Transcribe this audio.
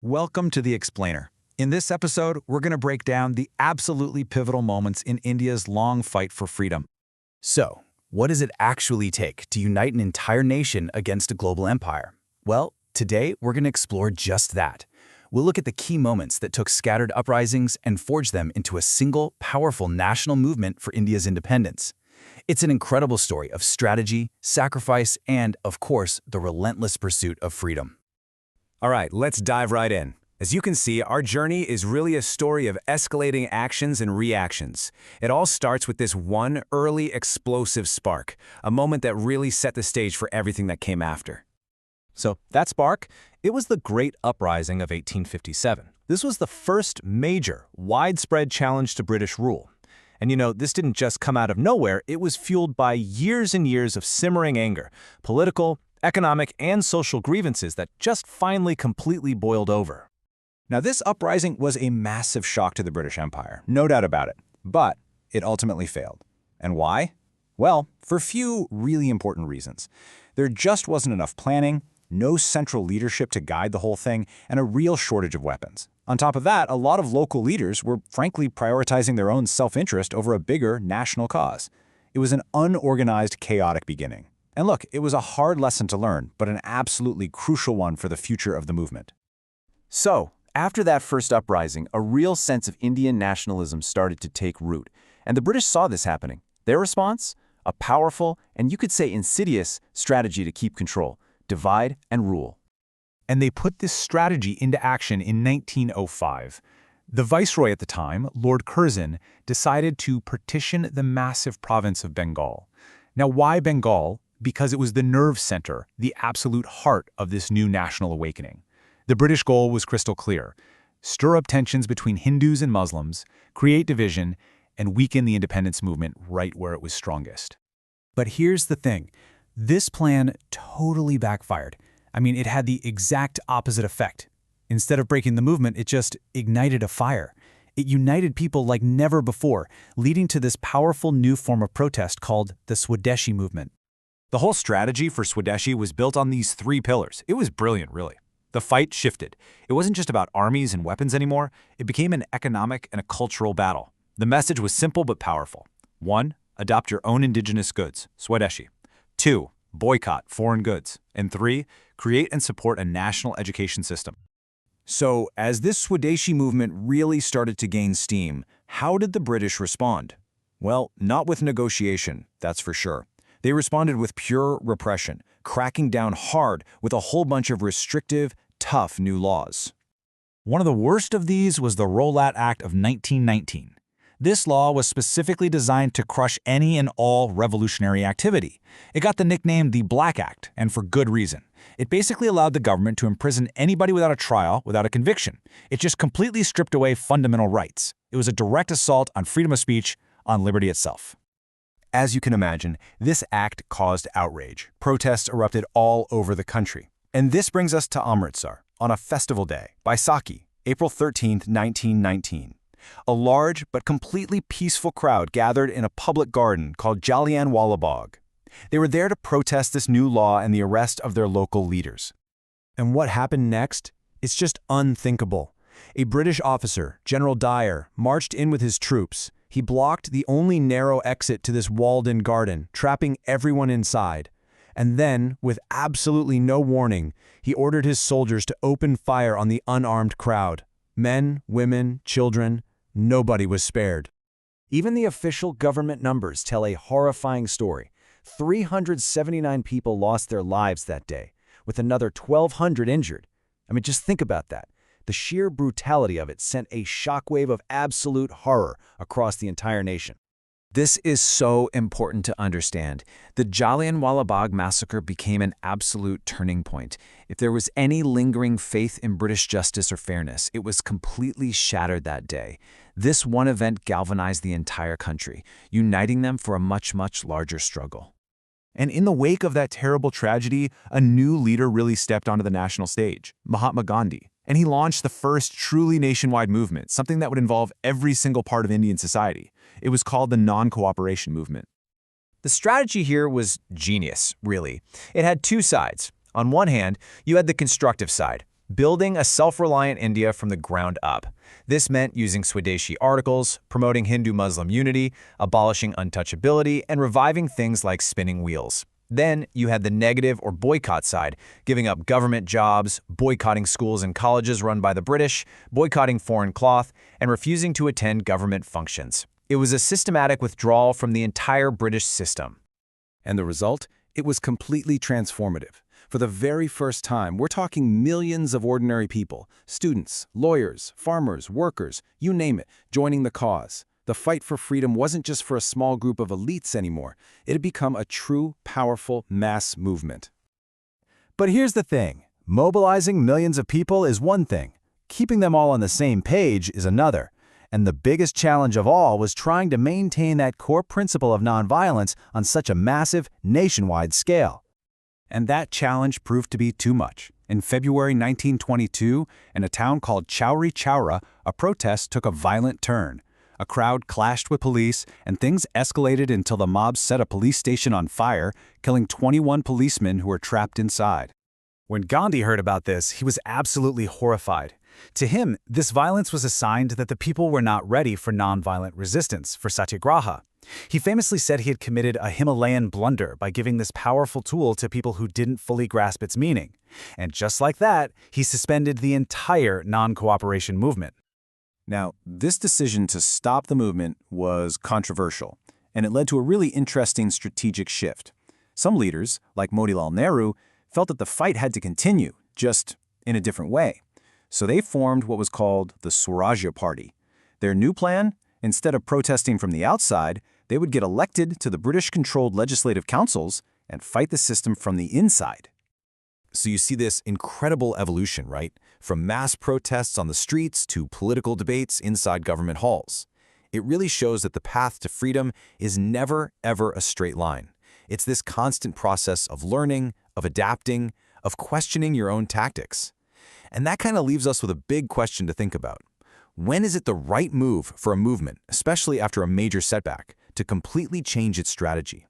Welcome to The Explainer. In this episode, we're going to break down the absolutely pivotal moments in India's long fight for freedom. So, what does it actually take to unite an entire nation against a global empire? Well, today we're going to explore just that. We'll look at the key moments that took scattered uprisings and forged them into a single, powerful national movement for India's independence. It's an incredible story of strategy, sacrifice, and, of course, the relentless pursuit of freedom. All right, let's dive right in. As you can see, our journey is really a story of escalating actions and reactions. It all starts with this one early explosive spark, a moment that really set the stage for everything that came after. So that spark, it was the Great Uprising of 1857. This was the first major, widespread challenge to British rule. And this didn't just come out of nowhere, it was fueled by years and years of simmering anger, political, economic, and social grievances that just finally completely boiled over. Now, this uprising was a massive shock to the British Empire, no doubt about it, but it ultimately failed. And why? Well, for a few really important reasons. There just wasn't enough planning, no central leadership to guide the whole thing, and a real shortage of weapons. On top of that, a lot of local leaders were frankly prioritizing their own self-interest over a bigger national cause. It was an unorganized, chaotic beginning. And look, it was a hard lesson to learn, but an absolutely crucial one for the future of the movement. So, after that first uprising, a real sense of Indian nationalism started to take root, and the British saw this happening. Their response? A powerful, and you could say insidious, strategy to keep control, divide and rule. And they put this strategy into action in 1905. The viceroy at the time, Lord Curzon, decided to partition the massive province of Bengal. Now, why Bengal? Because it was the nerve center, the absolute heart of this new national awakening. The British goal was crystal clear: stir up tensions between Hindus and Muslims, create division, and weaken the independence movement right where it was strongest. But here's the thing. This plan totally backfired. I mean, it had the exact opposite effect. Instead of breaking the movement, it just ignited a fire. It united people like never before, leading to this powerful new form of protest called the Swadeshi movement. The whole strategy for Swadeshi was built on these three pillars. It was brilliant, really. The fight shifted. It wasn't just about armies and weapons anymore. It became an economic and a cultural battle. The message was simple but powerful. 1. Adopt your own indigenous goods, Swadeshi. 2. Boycott foreign goods. And 3. Create and support a national education system. So, as this Swadeshi movement really started to gain steam, how did the British respond? Well, not with negotiation, that's for sure. They responded with pure repression, cracking down hard with a whole bunch of restrictive, tough new laws. One of the worst of these was the Rowlatt Act of 1919. This law was specifically designed to crush any and all revolutionary activity. It got the nickname the Black Act, and for good reason. It basically allowed the government to imprison anybody without a trial, without a conviction. It just completely stripped away fundamental rights. It was a direct assault on freedom of speech, on liberty itself. As you can imagine, this act caused outrage. Protests erupted all over the country. And this brings us to Amritsar, on a festival day, Baisakhi, April 13, 1919. A large but completely peaceful crowd gathered in a public garden called Jallianwala Bagh. They were there to protest this new law and the arrest of their local leaders. And what happened next? It's just unthinkable. A British officer, General Dyer, marched in with his troops. He blocked the only narrow exit to this walled-in garden, trapping everyone inside. And then, with absolutely no warning, he ordered his soldiers to open fire on the unarmed crowd. Men, women, children, nobody was spared. Even the official government numbers tell a horrifying story. 379 people lost their lives that day, with another 1,200 injured. I mean, just think about that. The sheer brutality of it sent a shockwave of absolute horror across the entire nation. This is so important to understand. The Jallianwala Bagh massacre became an absolute turning point. If there was any lingering faith in British justice or fairness, it was completely shattered that day. This one event galvanized the entire country, uniting them for a much, much larger struggle. And in the wake of that terrible tragedy, a new leader really stepped onto the national stage, Mahatma Gandhi. And he launched the first truly nationwide movement, something that would involve every single part of Indian society. It was called the non-cooperation movement. The strategy here was genius, really. It had two sides. On one hand, you had the constructive side, building a self-reliant India from the ground up. This meant using Swadeshi articles, promoting Hindu-Muslim unity, abolishing untouchability, and reviving things like spinning wheels. Then you had the negative or boycott side, giving up government jobs, boycotting schools and colleges run by the British, boycotting foreign cloth, and refusing to attend government functions. It was a systematic withdrawal from the entire British system. And the result? It was completely transformative. For the very first time, we're talking millions of ordinary people, students, lawyers, farmers, workers, you name it, joining the cause. The fight for freedom wasn't just for a small group of elites anymore. It had become a true, powerful mass movement. But here's the thing. Mobilizing millions of people is one thing. Keeping them all on the same page is another. And the biggest challenge of all was trying to maintain that core principle of nonviolence on such a massive, nationwide scale. And that challenge proved to be too much. In February 1922, in a town called Chowri Chowra, a protest took a violent turn. A crowd clashed with police, and things escalated until the mob set a police station on fire, killing 21 policemen who were trapped inside. When Gandhi heard about this, he was absolutely horrified. To him, this violence was a sign that the people were not ready for nonviolent resistance, for satyagraha. He famously said he had committed a Himalayan blunder by giving this powerful tool to people who didn't fully grasp its meaning. And just like that, he suspended the entire non-cooperation movement. Now, this decision to stop the movement was controversial, and it led to a really interesting strategic shift. Some leaders, like Motilal Nehru, felt that the fight had to continue, just in a different way. So they formed what was called the Swarajya Party. Their new plan? Instead of protesting from the outside, they would get elected to the British-controlled legislative councils and fight the system from the inside. So you see this incredible evolution, right? From mass protests on the streets to political debates inside government halls. It really shows that the path to freedom is never, ever a straight line. It's this constant process of learning, of adapting, of questioning your own tactics. And that kind of leaves us with a big question to think about. When is it the right move for a movement, especially after a major setback, to completely change its strategy?